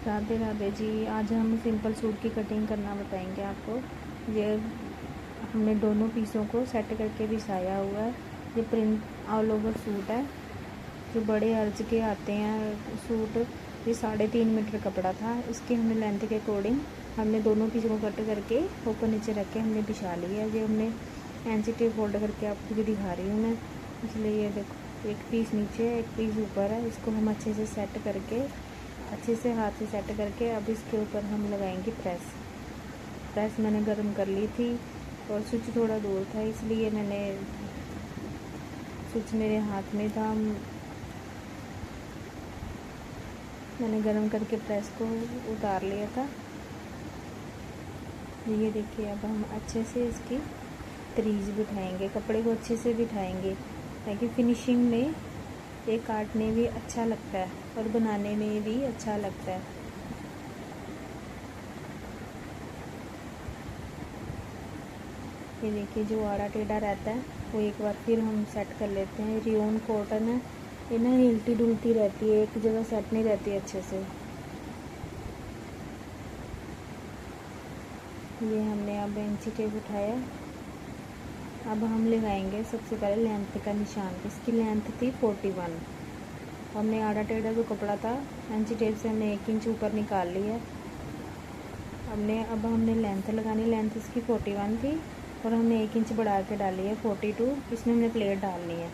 राधे राधे जी। आज हम simple suit की कटिंग करना बताएंगे आपको। ये हमने दोनों पीसों को सेट करके बिछाया हुआ है। ये प्रिंट ऑल ओवर सूट है। जो बड़े अर्ज के आते हैं सूट, ये 3.5 मीटर कपड़ा था। इसकी हमने लेंथ के अकॉर्डिंग हमने दोनों पीसों को कट करके ऊपर नीचे रख के हमने बिछा लिया। ये हमने एंची टेप फोल्ड करके आपको भी दिखा रही हूँ मैं। इसलिए ये देखो, एक पीस नीचे है, एक पीस ऊपर है। इसको हम अच्छे से सेट करके, अच्छे से हाथ से सेट करके अब इसके ऊपर हम लगाएंगे प्रेस मैंने गर्म कर ली थी और स्विच थोड़ा दूर था, इसलिए स्विच मेरे हाथ में था। मैंने गर्म करके प्रेस को उतार लिया था। ये देखिए, अब हम अच्छे से इसकी तरीज बिठाएंगे, कपड़े को अच्छे से बिठाएंगे ताकि फिनिशिंग में ये काटने भी अच्छा लगता है और बनाने में भी अच्छा लगता है। ये देखिए, जो आड़ा टेढ़ा रहता है वो एक बार फिर हम सेट कर लेते हैं। रियोन कॉटन है, ये ना हिलती डुलती रहती है, एक जगह सेट नहीं रहती अच्छे से। ये हमने अब इंची टेप उठाया। अब हम लगाएंगे सबसे पहले लेंथ का निशान। इसकी लेंथ थी 41। हमने आड़ा टेढ़ा जो कपड़ा था इंची टेप से हमने 1 इंच ऊपर निकाल लिया। अब हमने लेंथ लगानी। लेंथ इसकी 41 थी और हमने 1 इंच बढ़ा के डाली है 42। इसमें हमने प्लेट डालनी है।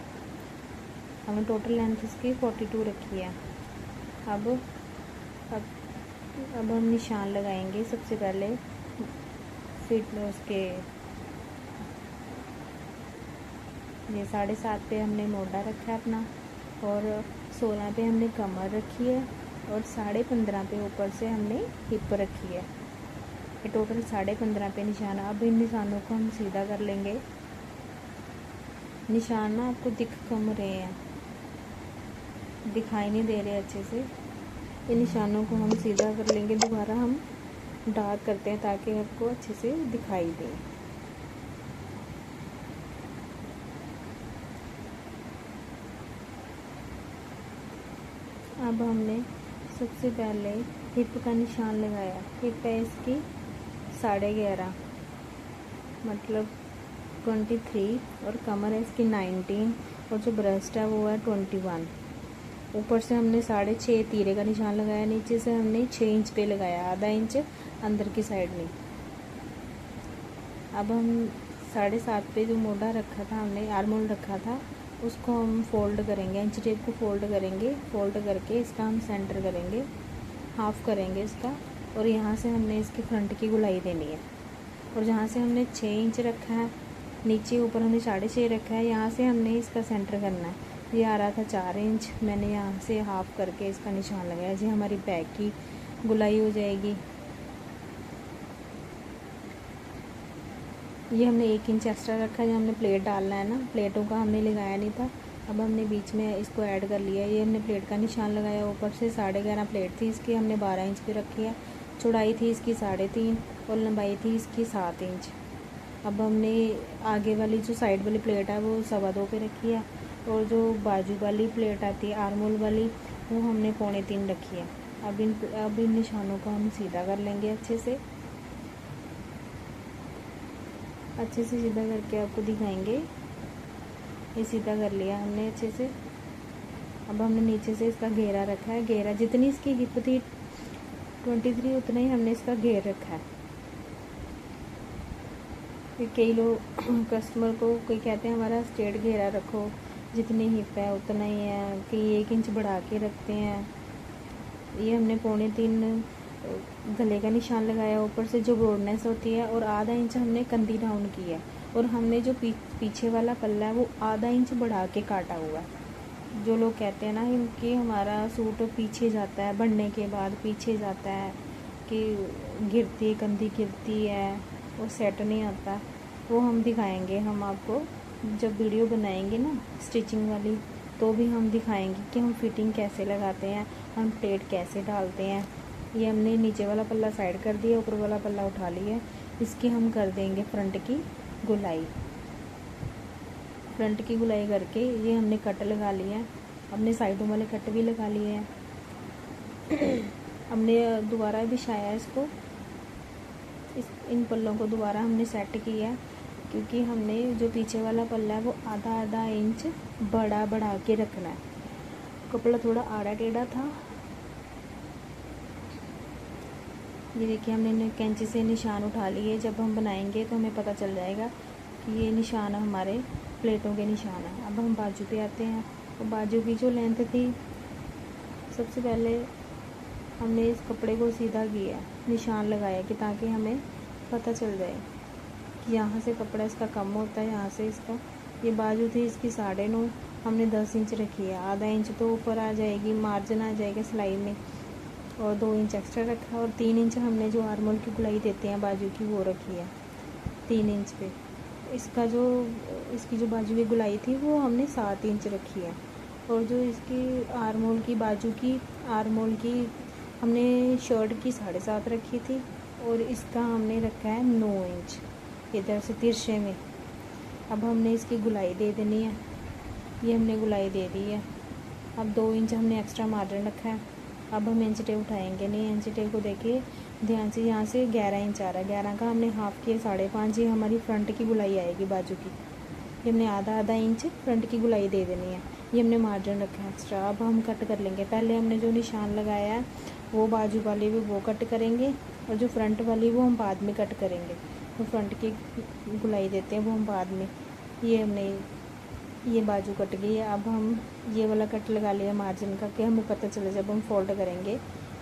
हमने टोटल लेंथ इसकी 42 रखी है। अब हम निशान लगाएंगे। सबसे पहले फिट उसके ये 7.5 पे हमने मोटा रखा है अपना, और 16 पे हमने कमर रखी है, और 15.5 पे ऊपर से हमने हिप रखी है। ये टोटल 15.5 पे निशान। अब इन निशानों को हम सीधा कर लेंगे। निशान ना आपको दिख कम रहे हैं, दिखाई नहीं दे रहे अच्छे से। इन निशानों को हम सीधा कर लेंगे। दोबारा हम डार्क करते हैं ताकि आपको अच्छे से दिखाई दे। अब हमने सबसे पहले हिप का निशान लगाया। हिप है इसकी 11.5 मतलब 23, और कमर है इसकी 19, और जो ब्रेस्ट है वो है 21। ऊपर से हमने 6.5 तीरे का निशान लगाया। नीचे से हमने 6 इंच पे लगाया, आधा इंच अंदर की साइड में। अब हम 7.5 पे जो मोटा रखा था हमने, आर्मोल रखा था, उसको हम फोल्ड करेंगे। इंच टेप को फोल्ड करेंगे। फोल्ड करके इसका हम सेंटर करेंगे, हाफ करेंगे इसका, और यहाँ से हमने इसकी फ्रंट की गुलाई देनी है। और जहाँ से हमने 6 इंच रखा है, नीचे ऊपर हमने 6.5 रखा है, यहाँ से हमने इसका सेंटर करना है। ये आ रहा था 4 इंच, मैंने यहाँ से हाफ करके इसका निशान लगाया। जी हमारी बैक की गुलाई हो जाएगी। ये हमने 1 इंच एक्स्ट्रा रखा है, जो हमने प्लेट डालना है ना, प्लेटों का हमने लगाया नहीं था। अब हमने बीच में इसको ऐड कर लिया। ये हमने प्लेट का निशान लगाया। ऊपर से 11.5 प्लेट थी इसकी, हमने 12 इंच की रखी है। चौड़ाई थी इसकी 3.5 और लंबाई थी इसकी 7 इंच। अब हमने आगे वाली जो साइड वाली प्लेट है वो 2.25 पे रखी है, और जो बाजू वाली प्लेट आती है आर्मोल वाली, वो हमने 3.25 रखी है। अब इन निशानों को हम सीधा कर लेंगे अच्छे से सीधा करके आपको दिखाएंगे। ये सीधा कर लिया हमने अच्छे से। अब हमने नीचे से इसका घेरा रखा है। घेरा जितनी इसकी हिप थी 23, उतना ही हमने इसका घेर रखा है। कई लोग कस्टमर को कोई कहते हैं हमारा स्ट्रेट घेरा रखो, जितनी हिप है उतना ही है, कई 1 इंच बढ़ा के रखते हैं। ये हमने 3.25 गले का निशान लगाया। ऊपर से जो ब्रॉडनेस होती है, और आधा इंच हमने कंधी डाउन की है, और हमने जो पीछे वाला पल्ला है वो आधा इंच बढ़ा के काटा हुआ है। जो लोग कहते हैं ना कि हमारा सूट पीछे जाता है, बढ़ने के बाद पीछे जाता है, कि गिरती कंधी गिरती है, वो सेट नहीं आता, वो हम दिखाएंगे। हम आपको जब वीडियो बनाएंगे ना स्टिचिंग वाली, तो भी हम दिखाएंगे कि हम फिटिंग कैसे लगाते हैं, हम प्लेट कैसे डालते हैं। ये हमने नीचे वाला पल्ला साइड कर दिया, ऊपर वाला पल्ला उठा लिया। इसकी हम कर देंगे फ्रंट की गुलाई। फ्रंट की गुलाई करके ये हमने कट लगा लिया है। हमने साइडों वाले कट भी लगा लिए हैं। हमने हमने दोबारा बिछाया इसको, इन पल्लों को दोबारा हमने सेट किया, क्योंकि हमने जो पीछे वाला पल्ला है वो आधा आधा इंच बढ़ा के रखना है। कपड़ा थोड़ा आड़ा टेढ़ा था। ये देखिए हमने कैंची से निशान उठा लिए। जब हम बनाएंगे तो हमें पता चल जाएगा कि ये निशान हमारे प्लेटों के निशान हैं। अब हम बाजू पे आते हैं। तो बाजू की जो लेंथ थी, सबसे पहले हमने इस कपड़े को सीधा किया, निशान लगाया कि ताकि हमें पता चल जाए कि यहाँ से कपड़ा इसका कम होता है, यहाँ से इसका। ये बाजू थी इसकी 9.5, हमने 10 इंच रखी है। आधा इंच तो ऊपर आ जाएगी, मार्जिन आ जाएगा सिलाई में, और 2 इंच एक्स्ट्रा रखा, और 3 इंच हमने जो आर्मोल की गुलाई देते हैं बाजू की वो रखी है 3 इंच पे। इसकी जो बाजू की गुलाई थी वो हमने 7 इंच रखी है, और जो इसकी आर्मोल की बाजू की आर्मोल की हमने शर्ट की 7.5 रखी थी, और इसका हमने रखा है 9 इंच इधर से तिरछे में। अब हमने इसकी गुलाई दे देनी है। ये हमने गुलाई दे दी है। अब 2 इंच हमने एक्स्ट्रा मार्जिन रखा है। अब हम इंच टेप उठाएंगे नहीं। इंच टेप को देखिए ध्यान से, यहाँ से 11 इंच आ रहा है, 11 का हमने हाफ़ किया 5.5। ये हमारी फ्रंट की गुलाई आएगी बाजू की। ये हमने आधा इंच फ्रंट की गुलाई दे देनी है। ये हमने मार्जिन रखा है एक्स्ट्रा। अब हम कट कर लेंगे। पहले हमने जो निशान लगाया है वो बाजू वाली भी वो कट करेंगे, और जो फ्रंट वाली वो हम बाद में कट करेंगे। तो फ्रंट की गुलाई देते हैं वो हम बाद में। ये बाजू कट गई है। अब हम ये वाला कट लगा लिया मार्जिन का, कि हमें पता चले जब हम फोल्ड करेंगे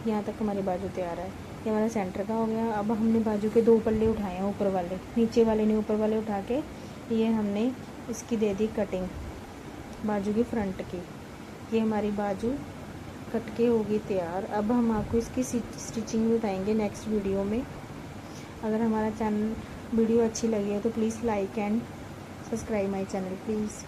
यहाँ तक हमारी बाजू तैयार है। ये हमारा सेंटर का हो गया। अब हमने बाजू के 2 पल्ले उठाए हैं, ऊपर वाले, नीचे वाले नहीं, ऊपर वाले उठा के ये हमने इसकी दे दी कटिंग बाजू की फ्रंट की। ये हमारी बाजू कट के होगी तैयार। अब हम आपको इसकी स्टिचिंग बताएंगे नेक्स्ट वीडियो में। अगर हमारा वीडियो अच्छी लगी है तो please like and subscribe my channel please.